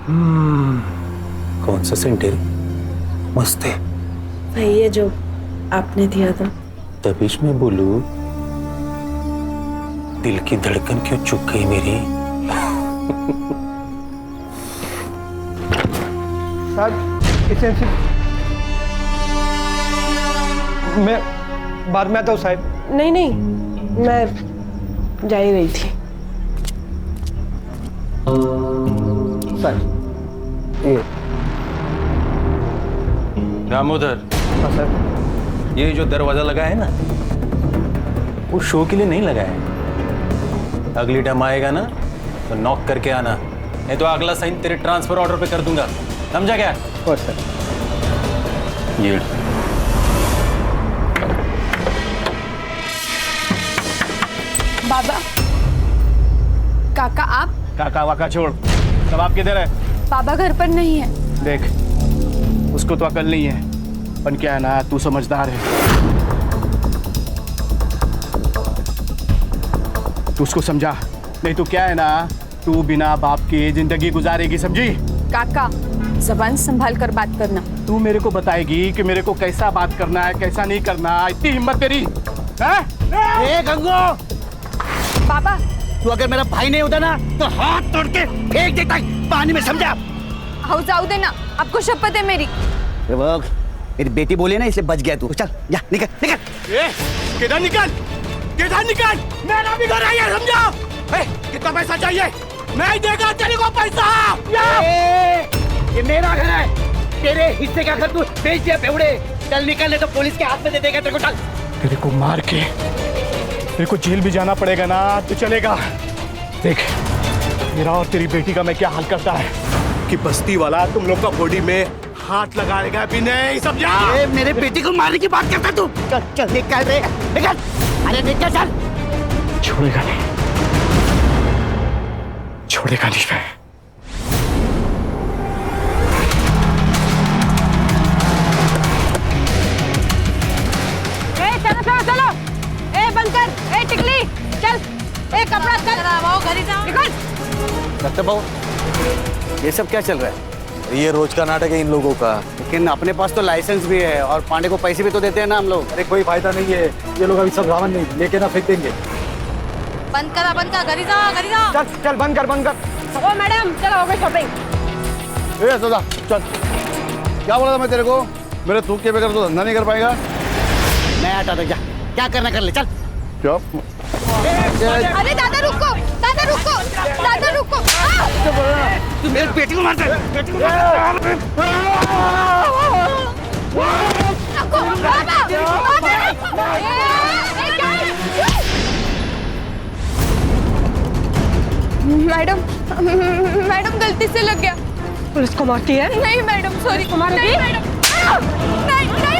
कौन सा सेंट है? मस्त है। वही है जो आपने दिया था। तभी मैं बोलू, दिल की धड़कन क्यों चुक गई मेरी? साहब इसे मैं बाद में आता हूँ साहब। नहीं नहीं, मैं जा ही रही थी। साहब ये दामोदर, हाँ सर। ये जो दरवाजा लगा है ना, वो शो के लिए नहीं लगा है। अगली टाइम आएगा ना तो नॉक करके आना, नहीं तो अगला साइन तेरे ट्रांसफर ऑर्डर पे कर दूंगा, समझा क्या? और सर ये बाबा, काका आप? काका वाका छोड़, सब आप किधर है? बाबा घर पर नहीं है। देख, उसको तो अकल नहीं है, पर क्या है ना, तू समझदार है। तू उसको समझा, नहीं तो क्या है ना, तू बिना बाप के जिंदगी गुजारेगी, समझी? काका, जबान संभाल कर बात करना। तू मेरे को बताएगी कि मेरे को कैसा बात करना है, कैसा नहीं करना। इतनी हिम्मत तेरी है? ए गंगो, बाबा, तू अगर मेरा भाई नहीं होता ना तो हाथ तोड़ के फेंक देता पानी में, समझा? आओ जाओ देना, आपको शपथ है मेरी। मेरी बेटी बोली ना, इसलिए बच गया तू। चल जा, निकल निकल। किधर निकल, किधर निकल, मेरा भी घर है, समझा? कितना पैसा चाहिए? मैं देगा तेरे को पैसा। ये मेरा घर है, तेरे हिस्से का घर तू बेच दिया बेवड़े। चल निकल, नहीं तो पुलिस के हाथ में दे देगा तेरे को। चल, तेरे को मार के तेरे को जेल भी जाना पड़ेगा ना तो चलेगा। देख, मेरा और तेरी बेटी का मैं क्या हाल करता है कि बस्ती वाला तुम लोग का बॉडी में हाथ लगाएगा भी नहीं, समझा? ए, मेरे बेटी को मारने की बात करता तू। चल चल निकल रे, निकल। अरे निकल, चल। छोड़ेगा नहीं, छोड़ेगा नहीं मैं। चलो चलो चलो, ए बंद कर, ए टिकली चल, ए कपड़ा चल, आओ घर ही जाओ, निकल। डॉक्टर बाबू, ये सब क्या चल रहा है? ये रोज का नाटक है इन लोगों का। लेकिन अपने पास तो लाइसेंस भी है और पांडे को पैसे भी तो देते हैं ना हम लोग। अरे कोई फायदा नहीं है, ये लोग अभी सब रावण नहीं लेके ना फेंक देंगे। बंद कर, घर ही जाओ, घर ही जाओ। चल चल, बंद कर, बंद कर। ओ मैडम, चलो हो गई शॉपिंग। ए सौदा, चल। क्या बोला था मैं तेरे को? मेरे थूक के बगैर तो धंधा नहीं कर पाएगा। मैं हटा दे, जा, क्या करना कर ले, चल। क्या? अरे दादा रुको, दादा रुको, दादा रुको। तू मेरी बेटी को मारता है। रुको, बाबा, बाबा। मैडम, मैडम गलती से लग गया। पुलिस को मारती है? नहीं मैडम, सॉरी। नहीं मैडम, नहीं नहीं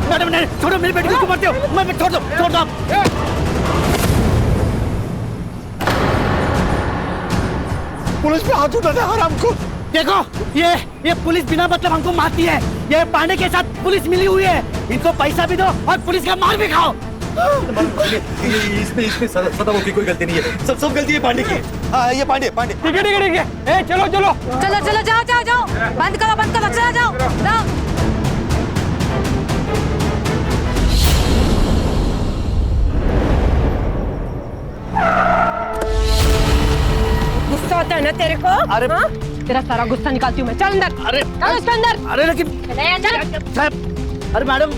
मैडम नहीं, छोड़ो, मेरी बेटी को क्यों मारते हो? मैं छोड़ दो, छोड़ दो आप। पुलिस पे हाथ उठाते हराम को। देखो, ये पुलिस बिना मतलब हमको मारती है। ये पांडे के साथ पुलिस मिली हुई है। इनको पैसा भी दो और पुलिस का मार भी खाओ। इसमें सदाओं की कोई गलती नहीं है, सब गलती है पांडे की। हाँ, ये पांडे। ठीक है ठीक है ठीक है। ए चलो चलो चलो चलो, जाओ जाओ जाओ, बंद करो, चलो जाओ जाओ। गुस्सा आता है ना तेरे को? अरे हाँ? तेरा सारा गुस्सा निकालती हूँ मैं। चल अंदर। अरे चल उसके अंदर। अरे लेकिन चल। साहब, अरे मैडम,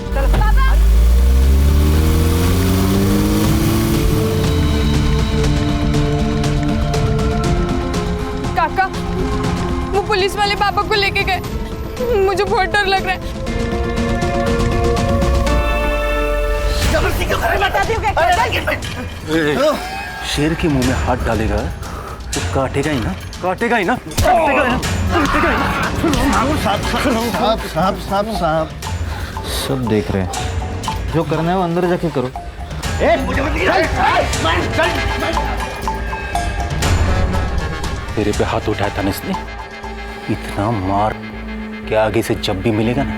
काका, वो पुलिस वाले पापा को लेके गए, मुझे बहुत डर लग रहा है। जबरदस्ती क्यों कर रहे हो? शेर के मुंह में हाथ डालेगा तो काटेगा ही ना, काटेगा ही ना। साहब सब देख रहे हैं, जो करना है वो अंदर जाके करो। तेरे पे हाथ उठाया था ना इसने, इतना मार कि आगे से जब भी मिलेगा ना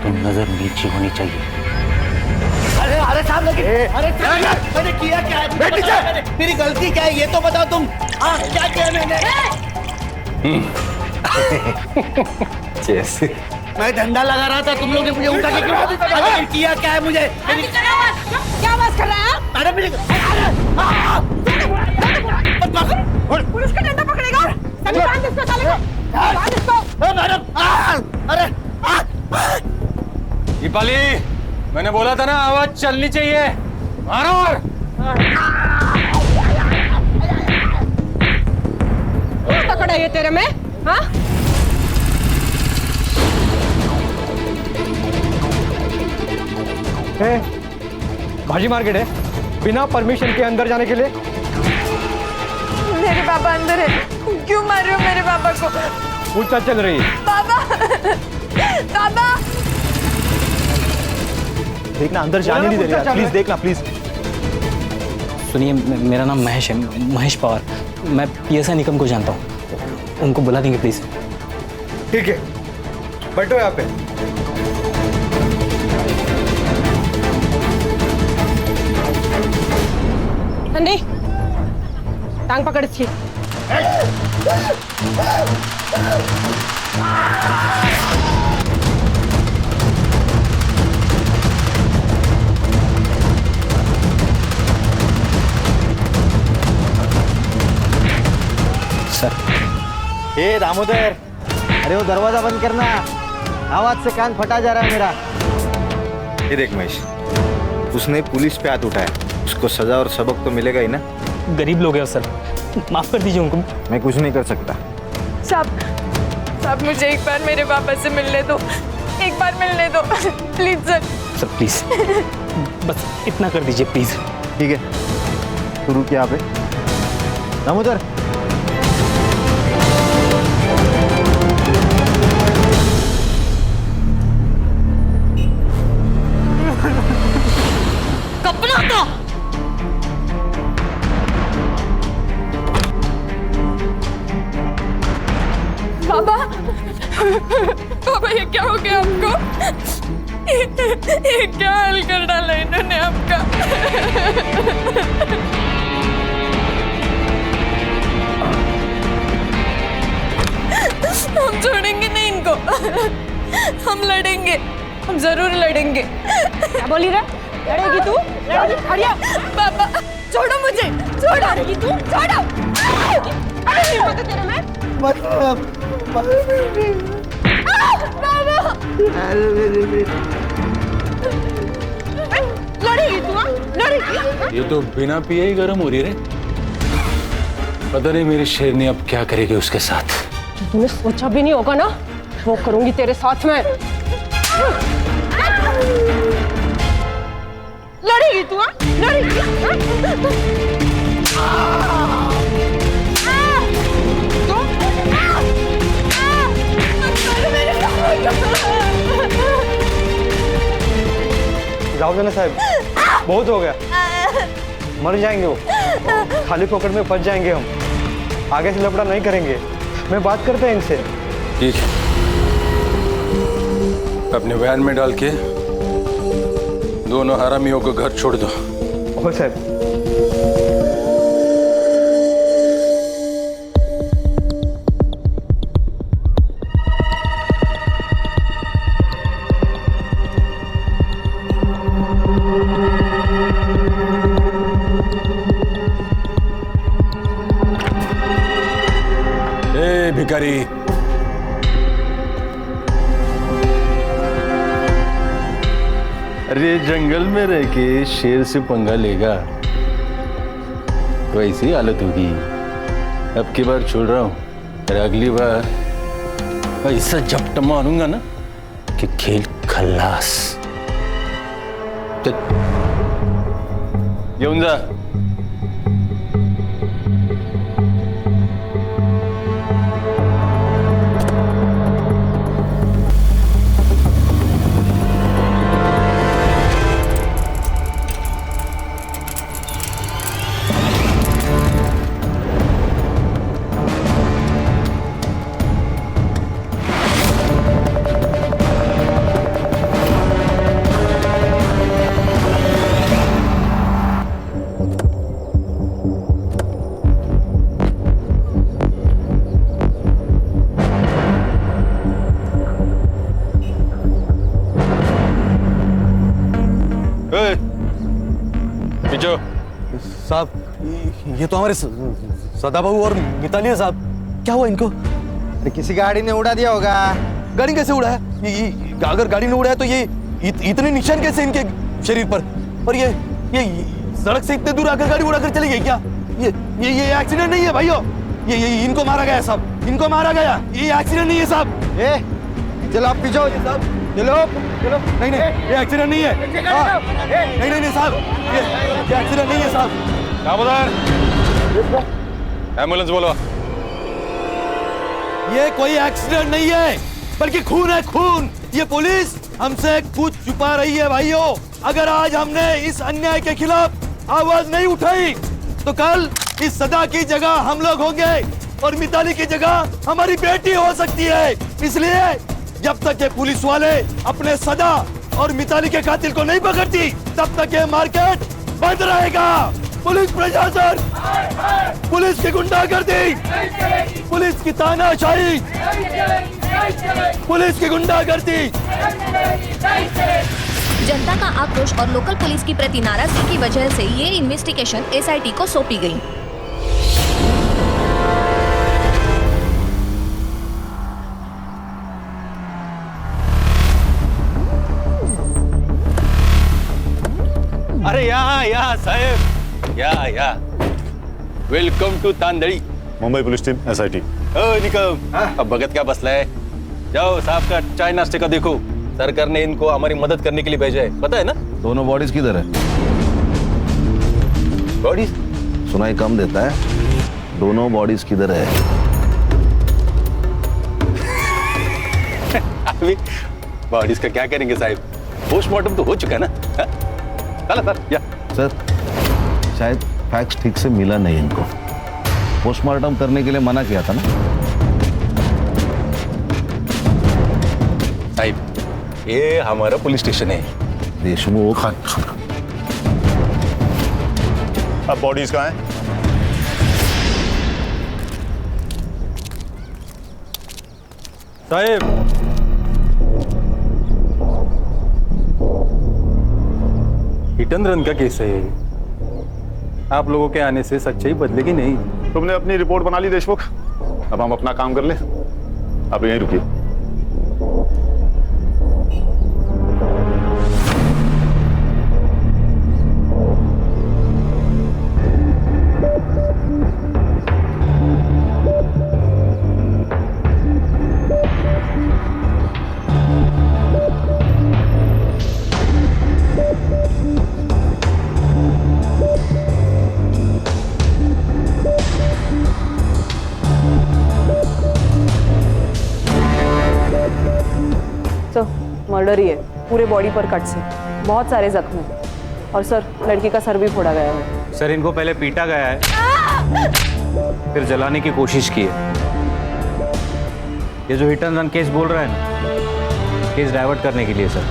तो नजर नीचे होनी चाहिए। अरे साहब लेकिन अरे साहब, मैंने किया क्या है? मुझे बताओ, मेरी गलती क्या है ये तो बताओ तुम। हाँ क्या किया मैंने? जैसे मैं डंडा लगा रहा था, तुम लोग ने मुझे उठा के क्यों किया क्या है मुझे? क्या आवाज कर रहा है? अरे मेरे पुलिस का डंडा पकड़ेगा। सभी बांध इसको, साले को बांध इसको। मैडम अरे दीपाली, मैंने बोला था ना आवाज चलनी चाहिए। मारो। क्या पकड़ा ये तेरे में? हाँ? भाजी मार्केट है, बिना परमिशन के अंदर जाने के लिए। मेरे पापा अंदर है, क्यों मार रहे हो मेरे पापा को? पूछताछ चल रही है। पापा, पापा। देखना, अंदर जाने नहीं दे रहे यार, प्लीज देखना प्लीज। सुनिए, मेरा नाम महेश है, महेश पवार। मैं पीएसआई निकम को जानता हूँ, उनको बुला देंगे प्लीज। ठीक है, बैठो यहाँ पे। नंदी, टांग पकड़ इसकी। सर। ए दामोदर, अरे वो दरवाजा बंद करना, आवाज से कान फटा जा रहा है मेरा। ये देख महेश, उसने पुलिस पे हाथ उठाया, उसको सजा और सबक तो मिलेगा ही ना। गरीब लोग हैं सर, माफ कर दीजिए उनको। मैं कुछ नहीं कर सकता। साहब मुझे एक बार मेरे पापा से मिलने दो, एक बार मिलने दो प्लीज सर। सर प्लीज, बस इतना कर दीजिए प्लीज। ठीक है, शुरू किया पे दामोदर, पापा, पापा ये क्या हो गया आपको? ये क्या हाल कर डाला इन्होंने आपका? हम छोड़ेंगे नहीं इनको, हम लड़ेंगे, हम जरूर लड़ेंगे। क्या बोली रे? लड़ेगी तू? लड़ेगी? हरिया। पापा छोड़ो मुझे, छोड़ो। लड़ेगी तू? छोड़ो। अरे नहीं होता तेरे में? लड़ेगी तू? लड़ेगी? ये तो बिना पिए ही गर्म हो रही रे। पता नहीं मेरी शेरनी अब क्या करेगी उसके साथ। तूने सोचा भी नहीं होगा ना, वो करूंगी तेरे साथ में। लड़ेगी तू? लड़ेगी? जाओ देना साहब, बहुत हो गया, मर जाएंगे वो, खाली पॉकेट में फंस जाएंगे हम। आगे से लफड़ा नहीं करेंगे, मैं बात करते हैं इनसे। ठीक है, अपने वैन में डाल के दोनों हरामियों को घर छोड़ दो। हो साहब। भिखारी, अरे जंगल में रह के शेर से पंगा लेगा तो ऐसी हालत होगी। अब की बार छोड़ रहा हूं, और अगली बार ऐसा झपट मारूंगा ना कि खेल खल्लास। येऊन जा। खींचो। साहब ये तो हमारे सदाबाबू और मिताली है साहब। क्या हुआ इनको? अरे किसी गाड़ी ने उड़ा दिया होगा। गाड़ी कैसे उड़ा है? अगर गाड़ी ने उड़ा है तो ये इतने निशान कैसे इनके शरीर पर? और ये सड़क से इतने दूर आकर गाड़ी उड़ाकर चली गई क्या? ये एक्सीडेंट नहीं है भाइयों। ये इनको मारा गया साहब, इनको मारा गया। ये एक्सीडेंट नहीं है साहब। चलो आप पीछे साहब, चलो चलो। नहीं ये एक्सीडेंट नहीं है। नहीं साहब, ये एक्सीडेंट नहीं है साहब। दामोदर, एम्बुलेंस बोलो। ये कोई एक्सीडेंट नहीं है, बल्कि खून है, खून। ये पुलिस हमसे कुछ छुपा रही है भाइयों। अगर आज हमने इस अन्याय के खिलाफ आवाज नहीं उठाई तो कल इस सदा की जगह हम लोग होंगे और मिताली की जगह हमारी बेटी हो सकती है। इसलिए जब तक ये पुलिस वाले अपने सदा और मिताली के कातिल को नहीं पकड़ती तब तक ये मार्केट बंद रहेगा। पुलिस प्रशासन, पुलिस की गुंडागर्दी, पुलिस की तानाशाही, पुलिस की गुंडागर्दी। जनता का आक्रोश और लोकल पुलिस की प्रति नाराजगी की वजह से ये इन्वेस्टिगेशन एसआईटी को सौंपी गई। अरे या साहेब, या welcome to Tandali. Mumbai police team SIT। Nikam, अब भगत क्या बसला है? जाओ साहब का चाय नाश्ते का देखो। सरकार ने इनको हमारी मदद करने के लिए भेजा है, पता है ना? दोनों बॉडीज किधर है? बॉडीज सुनाई कम देता है। दोनों बॉडीज किधर है? अभी बॉडीज का क्या करेंगे साहब? पोस्टमार्टम तो हो चुका है ना। चलो सर, या सर शायद फैक्स ठीक से मिला नहीं इनको। पोस्टमार्टम करने के लिए मना किया था ना साहब। ये हमारा पुलिस स्टेशन है। देशमुख। अब बॉडीज कहाँ हैं? साहब, हिट एंड रन का केस है। आप लोगों के आने से सच्चाई बदलेगी नहीं। तुमने अपनी रिपोर्ट बना ली देशमुख, अब हम अपना काम कर ले। अब यहीं रुकिए। मर्डर ही है, पूरे बॉडी पर कट्स हैं, बहुत सारे जख्म हैं। और सर, लड़की का सर भी फोड़ा गया है। सर, इनको पहले पीटा गया है, फिर जलाने की कोशिश की है। ये जो हिट एंड रन केस बोल रहा है ना, केस डाइवर्ट करने के लिए सर।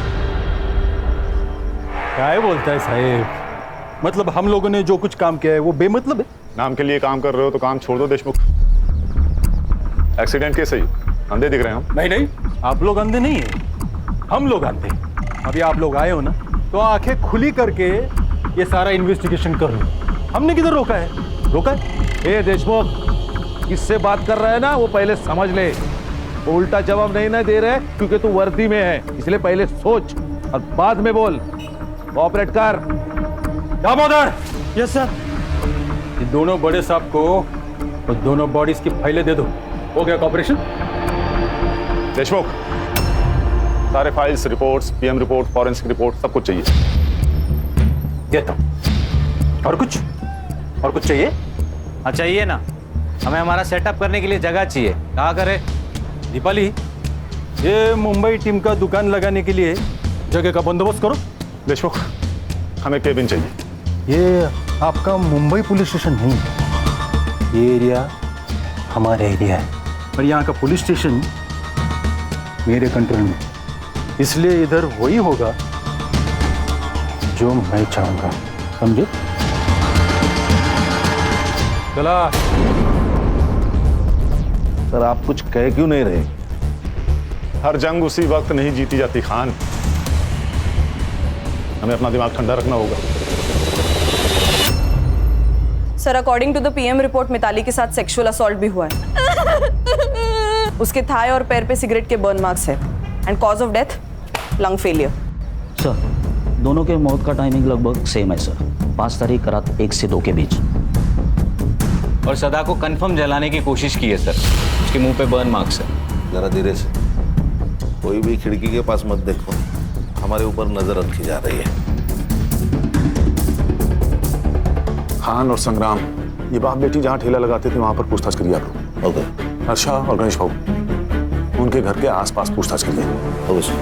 क्या बोलता है साहब? मतलब हम लोगों ने जो कुछ काम किया है वो बेमतलब है? नाम के लिए काम कर रहे हो तो काम छोड़ दो देशमुख। एक्सीडेंट केस है, अंधे दिख रहे हैं हम। नहीं, आप लोग अंधे नहीं है, हम लोग अंधे। अभी आप लोग आए हो ना, तो आंखें खुली करके ये सारा इन्वेस्टिगेशन कर लो। हमने किधर रोका है? रोका है? ए देशमुख, किससे बात कर रहा है ना वो पहले समझ ले। वो उल्टा जवाब नहीं ना दे रहे क्योंकि तू वर्दी में है, इसलिए पहले सोच और बाद में बोल। कोऑपरेट कर। Damodar, yes sir. ये दोनों बड़े साहब को और दोनों बॉडीज की फाइलें दे दो। हो गया कॉपरेशन? देशमुख, सारे files, reports, PM report, forensic report, सब कुछ चाहिए। देता हूं। और कुछ चाहिए? हाँ चाहिए ना, हमें हमारा सेटअप करने के लिए जगह चाहिए। कहाँ करें? दीपाली, ये मुंबई टीम का दुकान लगाने के लिए जगह का बंदोबस्त करो। देशमुख, हमें केबिन चाहिए। ये आपका मुंबई पुलिस स्टेशन नहीं है, ये एरिया हमारा एरिया है और यहाँ का पुलिस स्टेशन मेरे कंट्रोल में, इसलिए इधर वही होगा जो मैं चाहूंगा, समझे? चला। सर आप कुछ कह क्यों नहीं रहे? हर जंग उसी वक्त नहीं जीती जाती खान, हमें अपना दिमाग ठंडा रखना होगा। Sir according to the PM report Mitali के साथ सेक्सुअल असॉल्ट भी हुआ है। उसके थाई और पैर पे सिगरेट के बर्न मार्क्स है and cause of death lung failure. Sir दोनों के मौत का टाइमिंग लगभग सेम है सर, 5 तारीख रात 1 से 2 के बीच। और सदा को कंफर्म जलाने की कोशिश की है सर, उसके मुंह पे बर्न मार्क्स है। जरा धीरे से, कोई भी खिड़की के पास मत देखो, हमारे ऊपर नजर रखी जा रही है। खान और संग्राम ये बाप बेटी जहाँ ठेला लगाते थे वहां पर पूछताछ करिए आप लोग। ओके। हर्षा और गणेश भाऊ उनके घर के आसपास पूछताछ करिए। Okay sir.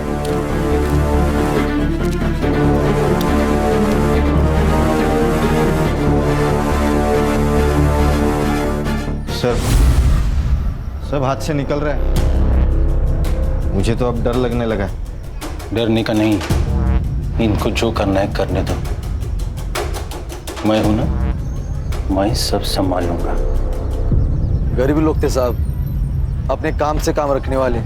सब हाथ से निकल रहा है, मुझे तो अब डर लगने लगा है। डरने का नहीं, इनको जो करना है करने दो। मैं हूं ना, मैं सब संभालूंगा। गरीब लोग थे साहब, अपने काम से काम रखने वाले।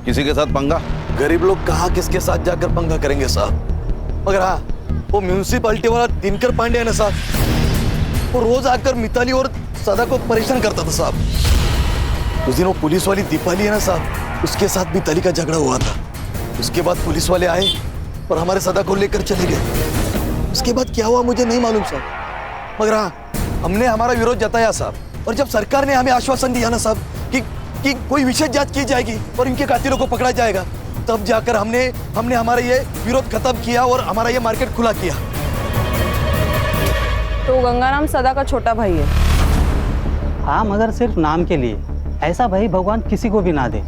किसी के साथ पंगा? गरीब लोग कहाँ किसके साथ जाकर पंगा करेंगे साहब। मगर हाँ, वो म्यूनिसिपालिटी वाला दिनकर पांडे है ना साहब, वो रोज आकर मिताली और सदा को परेशान करता था साहब। उस दिन वो पुलिस वाली दीपाली है ना साहब, उसके साथ मिताली का झगड़ा हुआ था। उसके बाद पुलिस वाले आए और हमारे सदा को लेकर चले गए। उसके बाद क्या हुआ मुझे नहीं मालूम साहब, मगर हाँ, हमने हमारा विरोध जताया साहब। और जब सरकार ने हमें आश्वासन दिया ना साहब कि कोई विशेष जांच की जाएगी और इनके कातिलों को पकड़ा जाएगा, तब जाकर हमने हमारा ये विरोध खत्म किया और हमारा ये मार्केट खुला किया। तो गंगाराम सदा का छोटा भाई है। हाँ, मगर सिर्फ नाम के लिए। ऐसा भाई भगवान किसी को भी ना दे।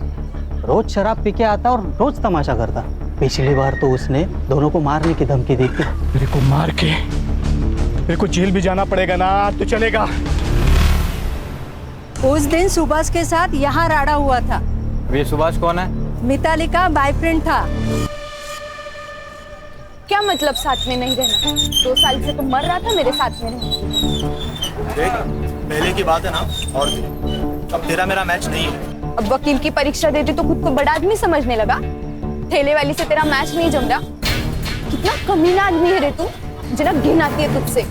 रोज शराब पी के आता और रोज तमाशा करता। पिछली बार तो उसने दोनों को मारने की धमकी दी थी। मेरे को मार के मेरे को जेल भी जाना पड़ेगा ना तो चलेगा। उस दिन सुभाष के साथ यहाँ राड़ा हुआ था। ये सुभाष कौन है? मिताली का बॉयफ्रेंड था। क्या मतलब साथ में नहीं रहना? 2 साल से तो मर रहा था मेरे साथ में देख, पहले की बात है ना, और अब तेरा मेरा मैच नहीं है। अब वकील की परीक्षा देते तो खुद को बड़ा आदमी समझने लगा। ठेले वाली से तेरा मैच नहीं जम रहा। कितना कमीना आदमी है रे तू, जना घिन आती है तुझसे।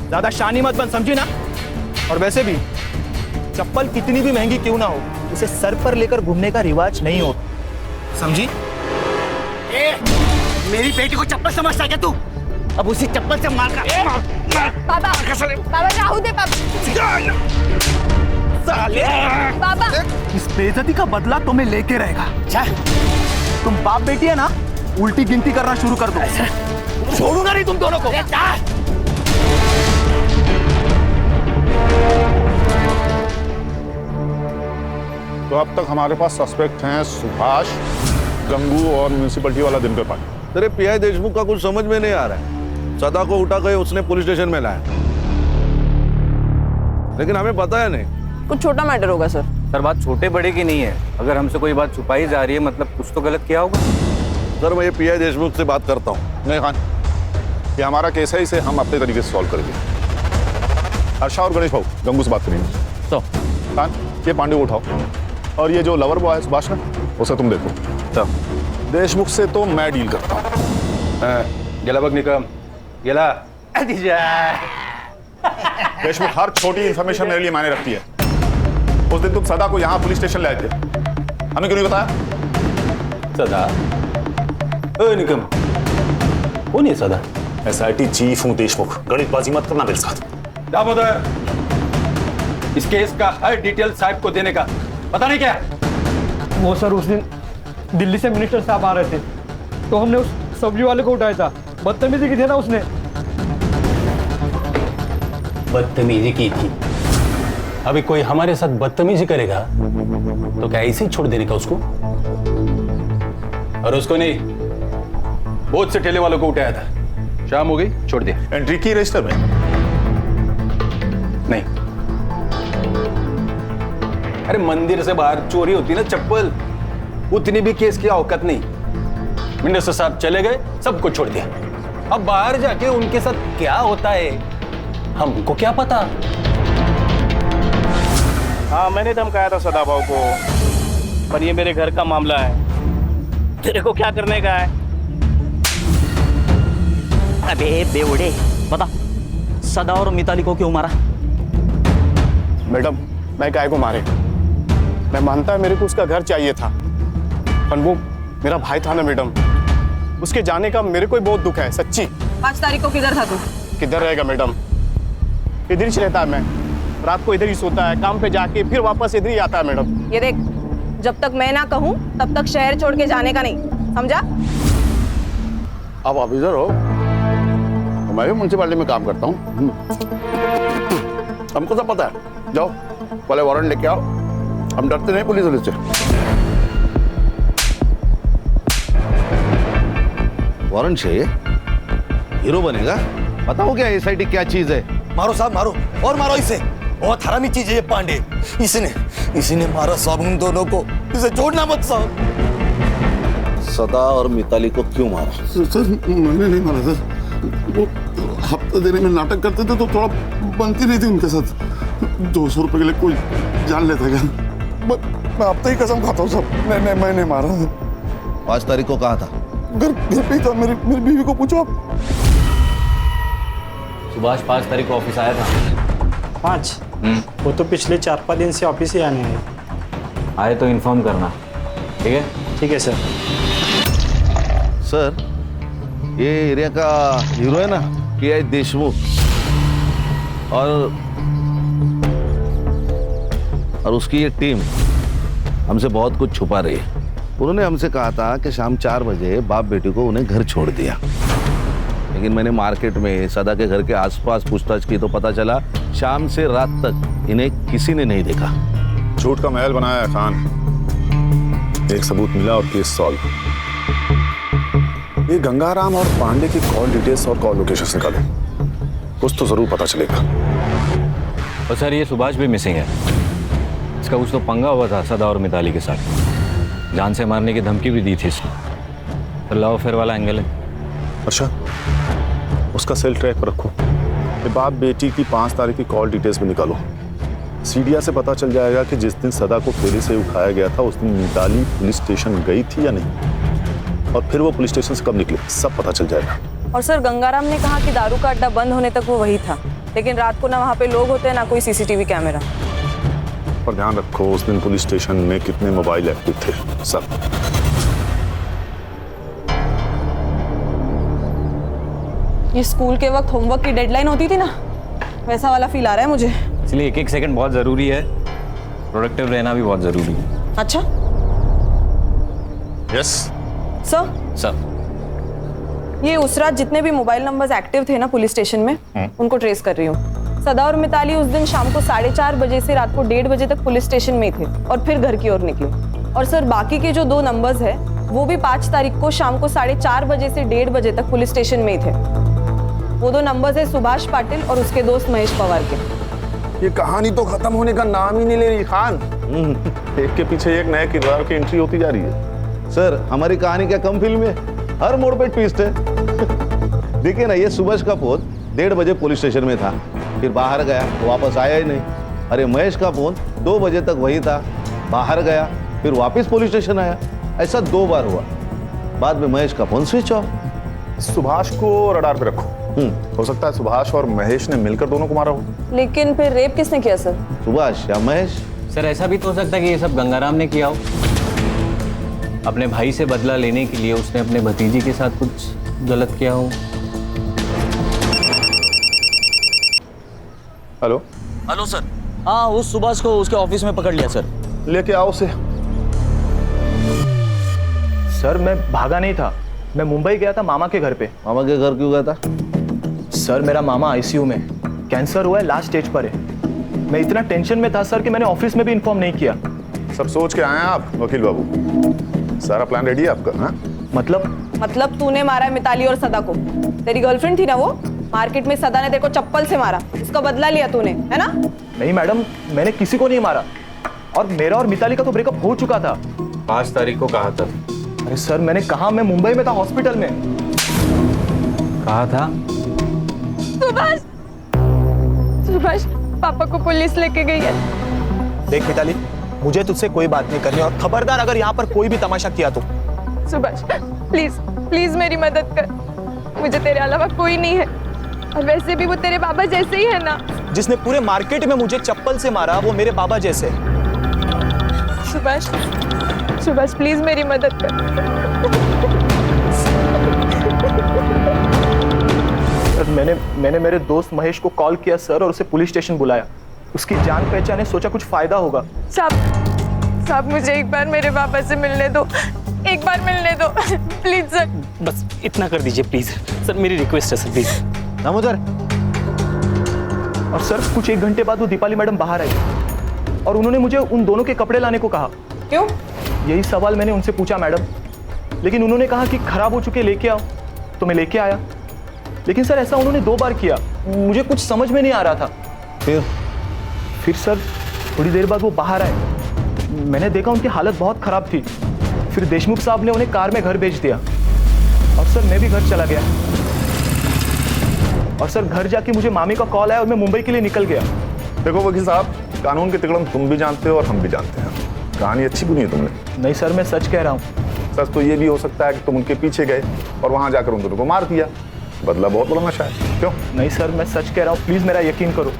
ज्यादा शानी मत बन, समझी ना। और वैसे भी चप्पल कितनी भी महंगी क्यों ना हो, उसे सर पर लेकर घूमने का रिवाज नहीं हो, समझी? मेरी बेटी को चप्पल समझता क्या तू? अब उसी चप्पल से मार का। बाबा राहु दे बाबा। इस बेइज्जती का बदला तुम्हें लेके रहेगा। तुम बाप बेटी है ना, उल्टी गिनती करना शुरू कर दो। छोड़ूंगा नहीं तुम दोनों को। तो अब तक हमारे पास सस्पेक्ट हैं सुभाष, गंगू और म्यूनिसिपलिटी वाला दिनकर पांडे। तेरे पीआई देशमुख का कुछ समझ में नहीं आ रहा है। सदा को उठा के उसने पुलिस स्टेशन में लाया, लेकिन हमें पता है नहीं। कुछ छोटा मैटर होगा सर। सर बात छोटे बड़े की नहीं है, अगर हमसे कोई बात छुपाई जा रही है मतलब कुछ तो गलत किया होगा। सर मैं ये पीआई देशमुख से बात करता हूँ। नहीं खान, ये हमारा केस है, इसे हम अपने तरीके से सॉल्व करेंगे। हर्षा और गणेश भाऊ गंगू से बात करेंगे। तो खान, ये पांडे को उठाओ, और ये जो लवर बॉय है सुभाष ना, उसे तुम देखो। तो देशमुख से तो मैं डील करता हूँ। गेला बग निकम, गेला देशमुख, हर छोटी इंफॉर्मेशन मेरे लिए मायने रखती है। उस दिन तुम सदा को यहाँ पुलिस स्टेशन ले आए थे, हमें क्यों नहीं बताया? सदा? ओ निकम, कौन है सदा? एसआईटी चीफ हूँ देशमुख, गणितबाजी मत करना मेरे साथ। दामोदर, इस केस का हर डिटेल साहब को देने का पता नहीं क्या? वो सर उस दिन दिल्ली से मिनिस्टर साहब आ रहे थे, तो हमने उस सब्जी वाले को उठाया था। बदतमीजी की थी ना उसने। बदतमीजी की थी? अभी कोई हमारे साथ बदतमीजी करेगा तो क्या ऐसे ही छोड़ देने का उसको? और उसको नहीं, बहुत से ठेले वालों को उठाया था। शाम हो गई, छोड़ दिया। एंट्री की रजिस्टर में? नहीं। अरे मंदिर से बाहर चोरी होती ना चप्पल, उतनी भी केस की औकात नहीं। मिनिस्टर साहब चले गए, सबको छोड़ दिया। अब बाहर जाके उनके साथ क्या होता है हमको क्या पता। हाँ, मैंने धमकाया था सदा भाव को, पर ये मेरे घर का मामला है। तेरे को क्या करने का है? अबे बेवड़े, बता सदा और मिताली को क्यों मारा? मैडम, मैं काय को मारे? मैं मानता है मेरे को उसका घर चाहिए था, पर वो मेरा भाई था ना मैडम, उसके जाने का मेरे को बहुत दुख है, सच्ची। 5 तारीख को किधर था तू? किधर रहेगा मैडम, इधर ही रहता है। मैं रात को इधर ही सोता है, काम पे जाके फिर वापस इधर ही आता है मैडम। ये देख, जब तक मैं ना कहूँ तब तक शहर छोड़ के जाने का नहीं, समझा? आप ऑफिसर हो, मैं भी म्यूनसिपालिटी में काम करता हूँ, हमको सब पता है। जाओ पहले वारंट लेके आओ, हम डरते नहीं पुलिस वाले से। वारंट चाहिए? हीरो बनेगा? बताओ क्या एसआईटी क्या चीज है? मारो साहब, मारो और मारो इसे। बहुत हरामी चीज है ये पांडे। इसने मारा साहब उन दोनों को, इसे छोड़ना मत साहब। सदा और मिताली को क्यों मारा? सर मैंने नहीं मारा सर, वो हफ्ता देने में नाटक करते थे तो थोड़ा बनती नहीं थी उनके साथ। 200 रुपए के लिए कोई जान लेता क्या? मैं अब ही कसम खाता हूँ सर, मैंने मारा। 5 तारीख को कहा था? घर पे ही था, मेरी बीवी को पूछो आप। सुभाष 5 तारीख को ऑफिस आया था। 5? वो तो पिछले 4-5 दिन से ऑफिस ही आने हैं। आए तो इन्फॉर्म करना, ठीक है? ठीक है सर। सर, ये एरिया का हीरो है ना, PI देशमुख, और उसकी ये टीम हमसे बहुत कुछ छुपा रही है। उन्होंने हमसे कहा था कि शाम 4 बजे बाप बेटी को उन्हें घर छोड़ दिया, लेकिन मैंने मार्केट में सदा के घर के आसपास पूछताछ की तो पता चला शाम से रात तक इन्हें किसी ने नहीं देखा। झूठ का महल बनाया है खान। एक सबूत मिला और केस सॉल्व। ये गंगाराम और पांडे की कॉल डिटेल्स और कॉल लोकेशन निकालो, कुछ तो जरूर पता चलेगा। और सर ये सुभाष भी मिसिंग है। इसका कुछ तो पंगा हुआ था सदा और मिताली के साथ, जान से मारने की धमकी भी दी थी इसने। तो लव अफेयर वाला एंगल है। अच्छा, उसका सेल ट्रैक पर रखो। ये बाप बेटी की 5 तारीख की कॉल डिटेल्स भी निकालो। सीडिया से पता चल जाएगा कि जिस दिन सदा को फेरी से उठाया गया था उस दिन मिताली पुलिस स्टेशन गई थी या नहीं, और फिर वो पुलिस स्टेशन से कब निकले, सब पता चल जाएगा। और सर, गंगाराम ने कहा कि दारू का अड्डा बंद होने तक वो वही था, लेकिन रात को ना वहाँ पे लोग होते हैं ना कोई CCTV कैमरा। और ध्यान रखो उस दिन पुलिस स्टेशन में कितने मोबाइल एक्टिव थे, सब। ये स्कूल के वक्त होमवर्क की डेडलाइन होती थी ना, वैसा वाला फील आ रहा है मुझे। इसलिए एक सेकंड बहुत जरूरी है, प्रोडक्टिव रहना भी बहुत जरूरी है। अच्छा यस सर। ये उस रात जितने भी मोबाइल नंबर्स एक्टिव थे ना पुलिस स्टेशन में, उनको ट्रेस कर रही हूँ। सदा और मिताली उस दिन शाम को 4:30 बजे से रात को 1:30 बजे तक पुलिस स्टेशन में थे और फिर घर की ओर निकले। और सर, बाकी के जो 2 नंबर्स है वो भी 5 तारीख को शाम को 4:30 बजे से 1:30 बजे तक पुलिस स्टेशन में थे। वो 2 नंबर्स है सुभाष पाटिल और उसके दोस्त महेश पवार के। ये कहानी तो खत्म होने का नाम ही नहीं ले रही खान। एक के पीछे एक नए किरदार की एंट्री होती जा रही है। सर, हमारी कहानी क्या कम फिल्म है? हर मोड़ पे ट्विस्ट है। देखिए ना, ये सुभाष का फोन 1:30 बजे पुलिस स्टेशन में था, फिर बाहर गया तो वापस आया ही नहीं। अरे महेश का फोन 2 बजे तक वही था, बाहर गया फिर वापस पुलिस स्टेशन आया। ऐसा 2 बार हुआ। बाद में महेश का फोन स्विच ऑफ। सुभाष को रडार पे रखो। हो सकता है सुभाष और महेश ने मिलकर दोनों को मारा हो। लेकिन फिर रेप किसने किया सर? सुभाष या महेश? सर ऐसा भी तो हो सकता है कि ये सब गंगाराम ने किया हो। अपने भाई से बदला लेने के लिए उसने अपने भतीजी के साथ कुछ गलत किया हो। हेलो। Hello sir. हाँ, उस सुभाष को उसके ऑफिस में पकड़ लिया सर। लेके आओ उसे। सर, मैं भागा नहीं था, मैं मुंबई गया था मामा के घर पे। मामा के घर क्यों गया था? सर, मेरा मामा ICU में, कैंसर हुआ है, लास्ट स्टेज पर है। मैं इतना टेंशन में था सर कि मैंने ऑफिस में भी इन्फॉर्म नहीं किया। सब सोच के आए हैं आप वकील बाबू? सारा प्लान रेडी है आपका? हाँ? मतलब तूने मारा है मिताली और सदा को? तेरी गर्लफ्रेंड थी ना वो? मार्केट में सदा ने तेरे को चप्पल से मारा, उसका बदला लिया तूने, है ना? नहीं मैडम, मैंने किसी को नहीं मारा, और मेरा और मिताली का तो ब्रेकअप हो चुका था। 5 तारीख को कहा था। अरे सर, मैंने कहा, मैं मुंबई में था, हॉस्पिटल में। कहा था? सुभाष, पापा को पुलिस लेके गई है। देख मिताली, मुझे तुझसे कोई बात नहीं करनी, और खबरदार अगर यहाँ पर कोई भी तमाशा किया तो। सुभाष प्लीज प्लीज मेरी मदद कर, मुझे तेरे अलावा कोई नहीं है। और वैसे भी वो तेरे बाबा जैसे ही है ना। जिसने पूरे मार्केट में मुझे चप्पल से मारा वो मेरे बाबा जैसे। सुभाष, सुभाष प्लीज मेरी मदद कर। सर मैंने मेरे दोस्त महेश को कॉल किया सर, और उसे पुलिस स्टेशन बुलाया। उसकी जान पहचान है, सोचा कुछ फायदा होगा। साहब मुझे एक बार मेरे पापा से मिलने दो, एक बार मिलने दो प्लीज सर। बस इतना कर दीजिए प्लीज सर, मेरी रिक्वेस्ट है सर प्लीज। दामोदर। और सर कुछ 1 घंटे बाद वो दीपाली मैडम बाहर आई और उन्होंने मुझे उन दोनों के कपड़े लाने को कहा। क्यों? यही सवाल मैंने उनसे पूछा मैडम, लेकिन उन्होंने कहा कि खराब हो चुके लेके आओ, तो मैं लेके आया। लेकिन सर ऐसा उन्होंने 2 बार किया, मुझे कुछ समझ में नहीं आ रहा था। फिर सर थोड़ी देर बाद वो बाहर आए, मैंने देखा उनकी हालत बहुत खराब थी। फिर देशमुख साहब ने उन्हें कार में घर भेज दिया और सर मैं भी घर चला गया। और सर घर जाके मुझे मामी का कॉल आया और मैं मुंबई के लिए निकल गया। देखो वकील साहब, कानून के तिकड़म तुम भी जानते हो और हम भी जानते हैं। कहानी अच्छी बुनी है तुमने। नहीं सर मैं सच कह रहा हूँ। सच तो ये भी हो सकता है कि तुम उनके पीछे गए और वहां जाकर उन दोनों को मार दिया। बदला बहुत बड़ा नशा है। क्यों? नहीं सर मैं सच कह रहा हूँ, प्लीज मेरा यकीन करो।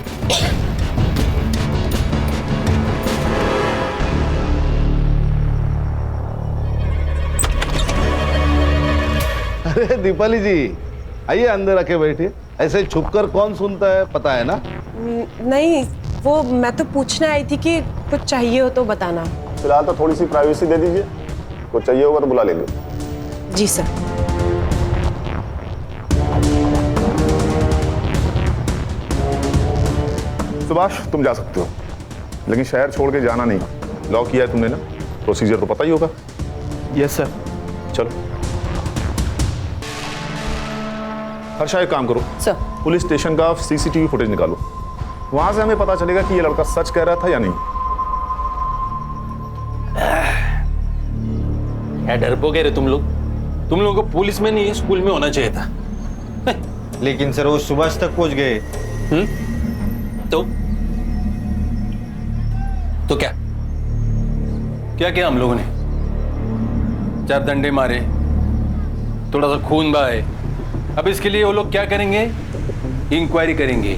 अरे दीपाली जी आइए, अंदर आके बैठिए। ऐसे छुपकर कौन सुनता है, पता है ना? नहीं, वो मैं तो पूछने आई थी कि कुछ चाहिए हो तो बताना। फिलहाल तो थोड़ी सी प्राइवेसी दे दीजिए, कुछ चाहिए होगा तो बुला ले लो। जी सर। सुभाष तुम जा सकते हो, लेकिन शहर छोड़ के जाना नहीं। लॉक किया है तुमने ना, प्रोसीजर तो पता ही होगा। Yes sir. चलो हर्षा एक काम करो सर, पुलिस स्टेशन का सीसीटीवी फुटेज निकालो, वहां से हमें पता चलेगा कि ये लड़का सच कह रहा था या नहीं। क्या डरपोके रे तुम लोग? तुम लोगों को पुलिस में नहीं स्कूल में होना चाहिए था। लेकिन सर वो सुभाष तक पहुंच गए। तो क्या क्या किया हम लोगों ने? 4 डंडे मारे, थोड़ा सा खून बहाए। अब इसके लिए वो लोग क्या करेंगे? इंक्वायरी करेंगे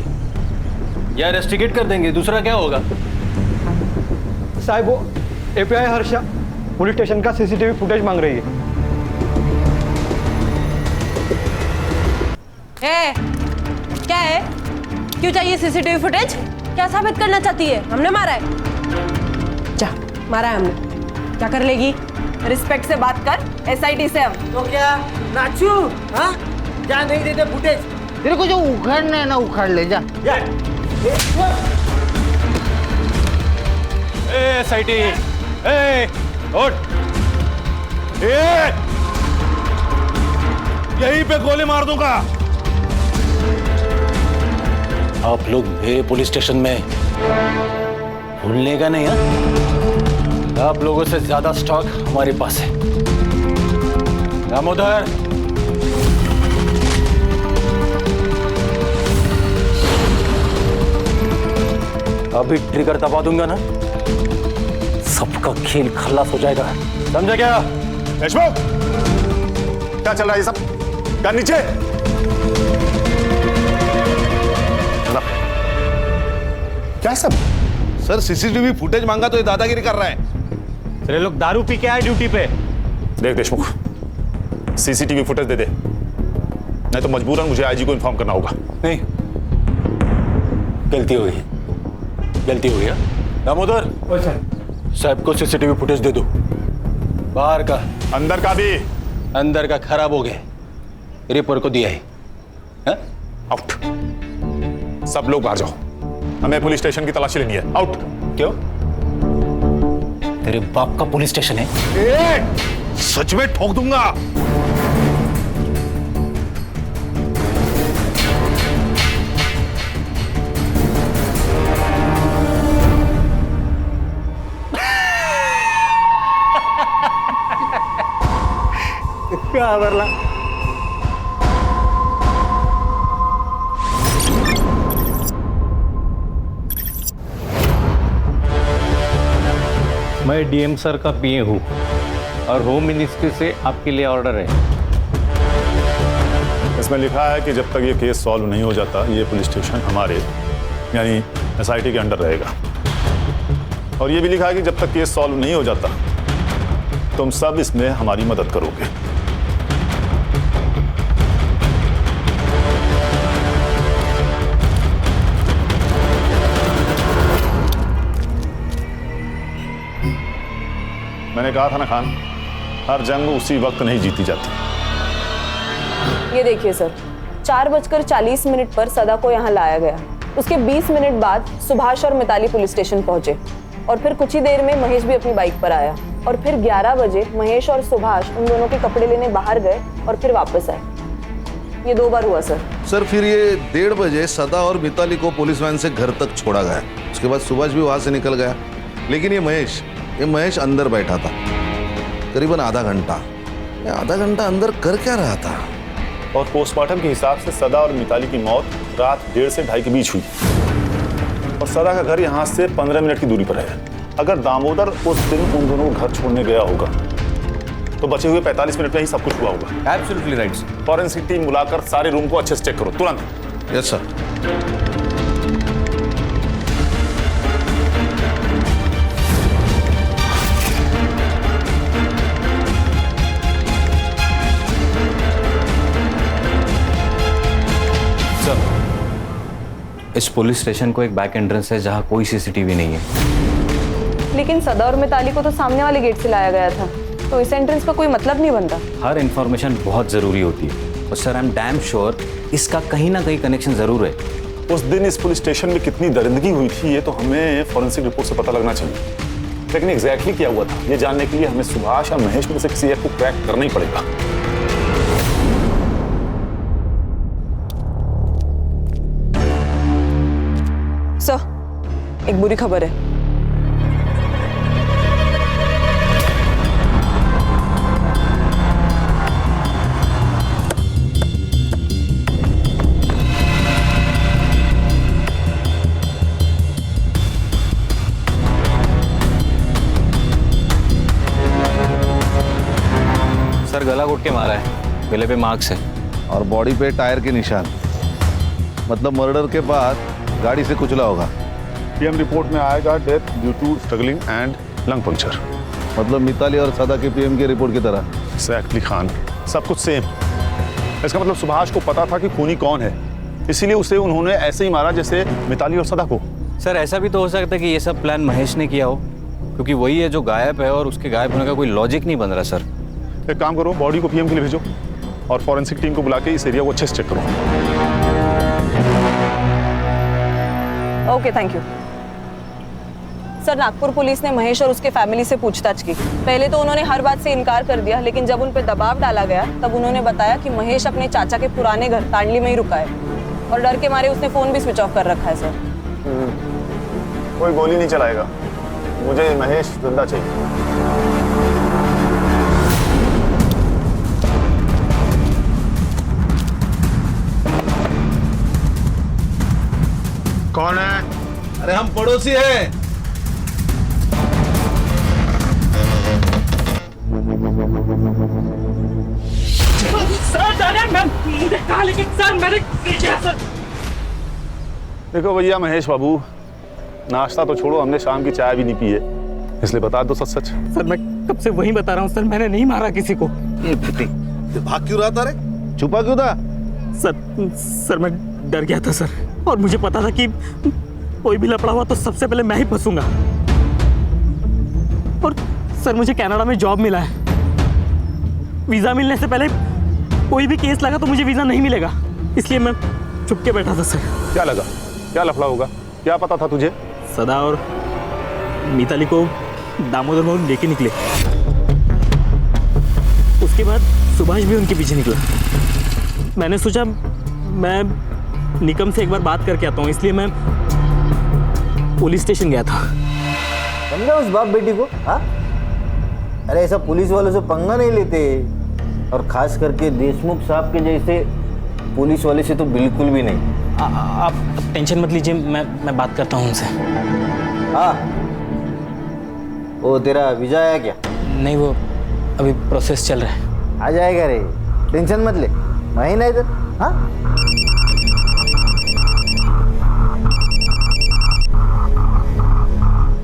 या इन्वेस्टिगेट कर देंगे, दूसरा क्या होगा? साहब वो एपीआई हर्षा पुलिस स्टेशन का सीसीटीवी फुटेज मांग रही है। क्या है? क्यों चाहिए सीसीटीवी फुटेज? क्या साबित करना चाहती है? हमने मारा है? जा, मारा है हमने। क्या कर लेगी? रिस्पेक्ट से बात कर, एसआईटी से हम। तो क्या नाचू? हाँ, जा नहीं देते फुटेज। तेरे को जो उखाड़ना है ना उखाड़ ले, जा। एसआईटी, उठ। यहीं पे गोली मार दूंगा। आप लोग मेरे पुलिस स्टेशन में भूलने का नहीं है? आप लोगों से ज्यादा स्टॉक हमारे पास है। दामोदर, अभी ट्रिगर दबा दूंगा ना, सबका खेल खल्लास हो जाएगा। समझा क्या? देशमुख, क्या चल रहा है ये सब? क्या नीचे? क्या सब? सर सीसीटीवी फुटेज मांगा तो ये दादागिरी कर रहा है। तेरे लोग दारू पी के आए ड्यूटी पे। देख देशमुख, सीसीटीवी फुटेज दे दे, नहीं तो मजबूरन मुझे आईजी को इन्फॉर्म करना होगा। नहीं, गलती हो गई, गलती हो गया। दामोदर साहब को सीसीटीवी फुटेज दे दो। बाहर का, अंदर का भी। अंदर का खराब हो गया, रिपोर्ट को दिया है। आउट। सब लोग बाहर जाओ, हमें पुलिस स्टेशन की तलाशी लेनी है। आउट। क्यों? तेरे बाप का पुलिस स्टेशन है? सच में ठोक दूंगा। क्या बरला? मैं डीएम सर का पीए हूँ और होम मिनिस्ट्री से आपके लिए ऑर्डर है। इसमें लिखा है कि जब तक ये केस सॉल्व नहीं हो जाता ये पुलिस स्टेशन हमारे यानी SIT के अंडर रहेगा। और ये भी लिखा है कि जब तक केस सॉल्व नहीं हो जाता तुम सब इसमें हमारी मदद करोगे। मैंने कहा था ना खान, हर जंग उसी वक्त नहीं जीती जाती। ये देखिए सर, 4:40 पर सदा को यहाँ लाया गया। उसके 20 मिनट बाद सुभाष और मिताली पुलिस स्टेशन पहुंचे और फिर कुछ ही देर में महेश भी अपनी बाइक पर आया और फिर 11 बजे महेश और सुभाष उन दोनों के कपड़े लेने बाहर गए और फिर वापस आए। ये 2 बार हुआ सर। सर फिर ये 1:30 बजे सदा और मिताली को पुलिस वैन से घर तक छोड़ा गया। उसके बाद सुभाष भी वहां से निकल गया, लेकिन ये महेश अंदर बैठा था करीबन आधा घंटा। आधा घंटा अंदर कर क्या रहा था? और पोस्टमार्टम के हिसाब से सदा और मिताली की मौत रात 1:30 से 2:30 के बीच हुई और सदा का घर यहाँ से 15 मिनट की दूरी पर है। अगर दामोदर उस दिन उन दोनों को घर छोड़ने गया होगा तो बचे हुए 45 मिनट में ही सब कुछ हुआ होगा। Absolutely right. फॉरेंसिक टीम बुलाकर सारे रूम को अच्छे से चेक करो तुरंत। Yes sir. इस पुलिस स्टेशन को एक बैक एंट्रेंस है जहाँ कोई CCTV नहीं है। लेकिन सदा और मिताली को तो सामने वाले गेट से लाया गया था, तो इस एंट्रेंस का कोई मतलब नहीं बनता। हर इंफॉर्मेशन बहुत जरूरी होती है और sir I am damn sure इसका कहीं ना कहीं कनेक्शन जरूर है। उस दिन इस पुलिस स्टेशन में कितनी दरिंदगी हुई थी ये तो हमें फॉरेंसिक रिपोर्ट से पता लगना चाहिए, लेकिन एग्जैक्टली क्या हुआ था ये जानने के लिए हमें सुभाष और महेश में से किसी एक को क्रैक करना ही पड़ेगा। सर, एक बुरी खबर है। सर गला घोट के मारा है, गले पे मार्क्स है और बॉडी पे टायर के निशान, मतलब मर्डर के बाद गाड़ी से कुचला होगा। PM रिपोर्ट में आएगा death due to struggling and lung puncture. मतलब मिताली और सदा के PM की रिपोर्ट की तरह। एग्जैक्टली खान, सब कुछ सेम। इसका मतलब सुभाष को पता था कि खूनी कौन है, इसीलिए उसे उन्होंने ऐसे ही मारा जैसे मिताली और सदा को। सर ऐसा भी तो हो सकता है कि ये सब प्लान महेश ने किया हो, क्योंकि वही है जो गायब है और उसके गायब होने का कोई लॉजिक नहीं बन रहा। सर एक काम करो, बॉडी को PM के लिए भेजो और फॉरेंसिक टीम को बुला के इस एरिया को अच्छे से चेक करो। Okay, thank you sir. Nagpur police ने महेश और उसके फैमिली से पूछताछ की। पहले तो उन्होंने हर बात से इनकार कर दिया, लेकिन जब उन पर दबाव डाला गया तब उन्होंने बताया कि महेश अपने चाचा के पुराने घर तांडली में ही रुका है और डर के मारे उसने फोन भी स्विच ऑफ कर रखा है। सर कोई गोली नहीं चलाएगा, मुझे महेश जिंदा चाहिए। कौन है? अरे हम पड़ोसी हैं। देखो भैया महेश बाबू, नाश्ता तो छोड़ो, हमने शाम की चाय भी नहीं पी है, इसलिए बता दो सच सच। सर मैं कब से वही बता रहा हूँ सर, मैंने नहीं मारा किसी को। भाग क्यों रहा था रे? छुपा क्यों था? सर मैं डर गया था सर, और मुझे पता था कि कोई भी लफड़ा हुआ तो सबसे पहले मैं ही फंसूंगा। और सर मुझे कनाडा में जॉब मिला है, वीजा मिलने से पहले कोई भी केस लगा तो मुझे वीजा नहीं मिलेगा, इसलिए मैं चुप के बैठा था सर। क्या लगा, क्या लफड़ा होगा, क्या पता था तुझे? सदा और मिताली को दामोदर मोहन लेके निकले, उसके बाद सुभाष भी उनके पीछे निकला। मैंने सोचा मैं निकम से एक बार बात करके आता हूँ, इसलिए मैं पुलिस स्टेशन गया था। समझा उस बाप बेटी को? हाँ, अरे ऐसा पुलिस वालों से पंगा नहीं लेते, और खास करके देशमुख साहब के जैसे पुलिस वाले से तो बिल्कुल भी नहीं। आप टेंशन मत लीजिए, मैं बात करता हूँ उनसे। हाँ, वो तेरा वीजा आया क्या? नहीं, वो अभी प्रोसेस चल रहा है। आ जाएगा रे, टेंशन मत ले, मैं ही नहीं इधर। हाँ?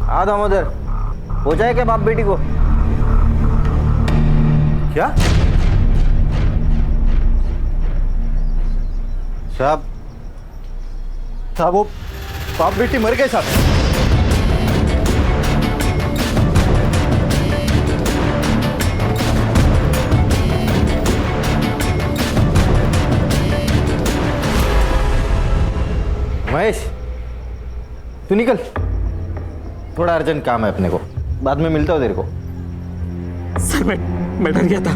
हाँ दामोदर, हो जाए क्या बाप बेटी को? क्या साहब? साहब वो बाप बेटी मर गए साहब। महेश, तू निकल, थोड़ा अर्जेंट काम है अपने को, बाद में मिलता हूँ तेरे को। सर मैं डर गया था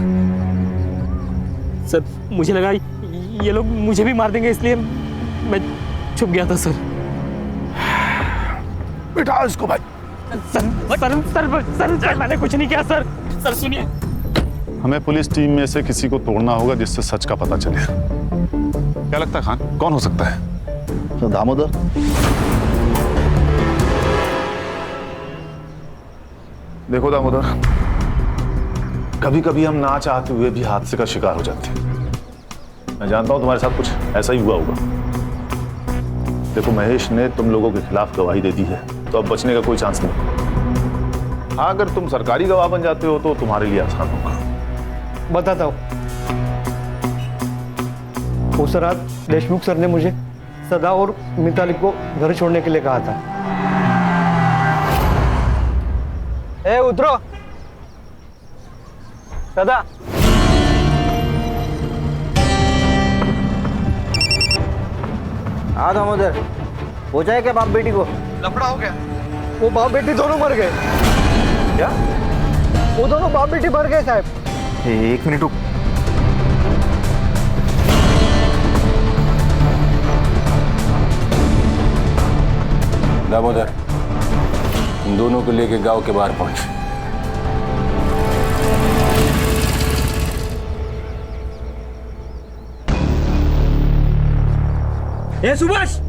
सर, मुझे लगा ये लोग मुझे भी मार देंगे, इसलिए मैं छुप गया था सर। बिठा इसको भाई। सर मैंने कुछ नहीं किया सर। सर सुनिए, हमें पुलिस टीम में से किसी को तोड़ना होगा जिससे सच का पता चले। क्या लगता है खान, कौन हो सकता है? तो दामोदर। देखो दामोदर, कभी कभी हम ना चाहते हुए भी हादसे का शिकार हो जाते हैं। मैं जानता हूं तुम्हारे साथ कुछ ऐसा ही हुआ होगा। देखो महेश ने तुम लोगों के खिलाफ गवाही दे दी है, तो अब बचने का कोई चांस नहीं। हाँ, अगर तुम सरकारी गवाह बन जाते हो तो तुम्हारे लिए आसान होगा। बताता हूँ। उस रात देशमुख सर ने मुझे सदा और मिताली को घर छोड़ने के लिए कहा था। ए उतरो सदा। हाँ दामोदर, हो जाए क्या बाप बेटी को? लफड़ा हो गया, वो बाप बेटी दोनों मर गए। क्या? वो दोनों बाप बेटी मर गए साहब। एक मिनट रुक। दामोदर, इन दोनों को लेके गांव के बाहर पहुंच। ए सुभाष,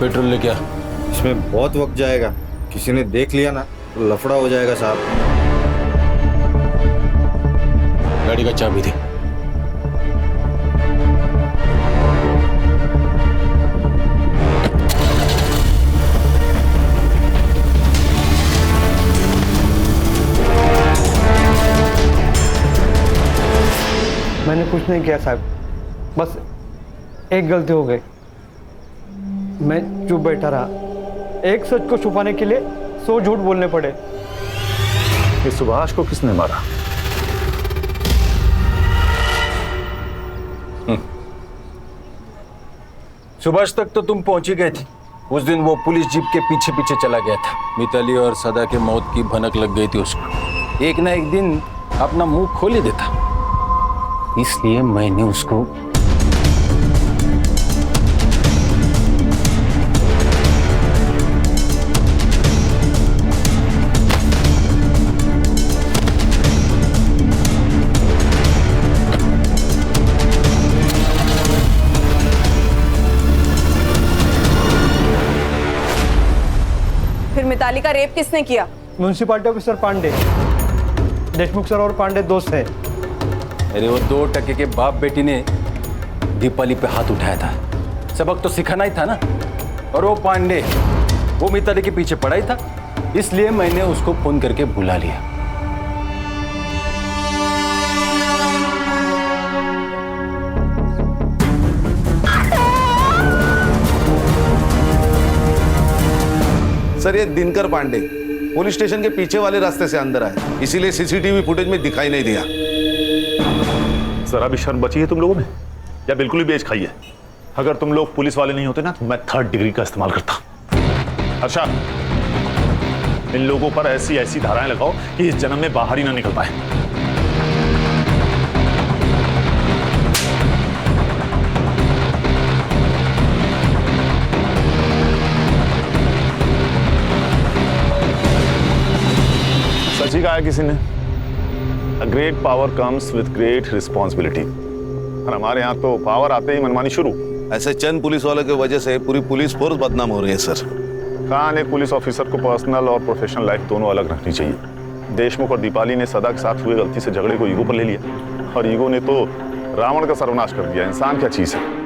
पेट्रोल लेके आ। इसमें बहुत वक्त जाएगा, किसी ने देख लिया ना तो लफड़ा हो जाएगा साहब। गाड़ी का चाबी दे। मैंने कुछ नहीं किया साहब, बस एक गलती हो गई। मैं चुप बैठा रहा, एक सच को छुपाने के लिए 100 झूठ बोलने पड़े। ये सुभाष को किसने मारा? सुभाष तक तो तुम पहुंच ही गए थे। उस दिन वो पुलिस जीप के पीछे पीछे चला गया था। मिताली और सदा के मौत की भनक लग गई थी उसको। एक ना एक दिन अपना मुंह खोल ही देता, इसलिए मैंने उसको फिर मिताली का रेप किसने किया? Municipality officer Pandey. Deshmukh sir और पांडे दोस्त हैं। अरे वो 2 टके के बाप बेटी ने दीपाली पे हाथ उठाया था, सबक तो सिखाना ही था ना। और वो पांडे, वो मिताली के पीछे पड़ा ही था, इसलिए मैंने उसको फोन करके बुला लिया। सर ये दिनकर पांडे पुलिस स्टेशन के पीछे वाले रास्ते से अंदर आए, इसीलिए सीसीटीवी फुटेज में दिखाई नहीं दिया। जरा भी शर्म बची है तुम लोगों में, या बिल्कुल ही बेच खाई है? अगर तुम लोग पुलिस वाले नहीं होते ना तो मैं 3rd डिग्री का इस्तेमाल करता। अच्छा, इन लोगों पर ऐसी ऐसी धाराएं लगाओ कि इस जन्म में बाहर ही ना निकल पाए। गाया किसी ने, a great power comes with great responsibility. और हमारे यहाँ तो पावर आते ही मनमानी शुरू। ऐसे चंद पुलिस वालों की वजह से पूरी पुलिस फोर्स बदनाम हो रही है सर। खान, एक पुलिस ऑफिसर को पर्सनल और प्रोफेशनल लाइफ दोनों अलग रखनी चाहिए। देशमुख और दीपाली ने सदा के साथ हुए गलती से झगड़े को ईगो पर ले लिया, और ईगो ने तो रावण का सर्वनाश कर दिया। इंसान क्या चीज है?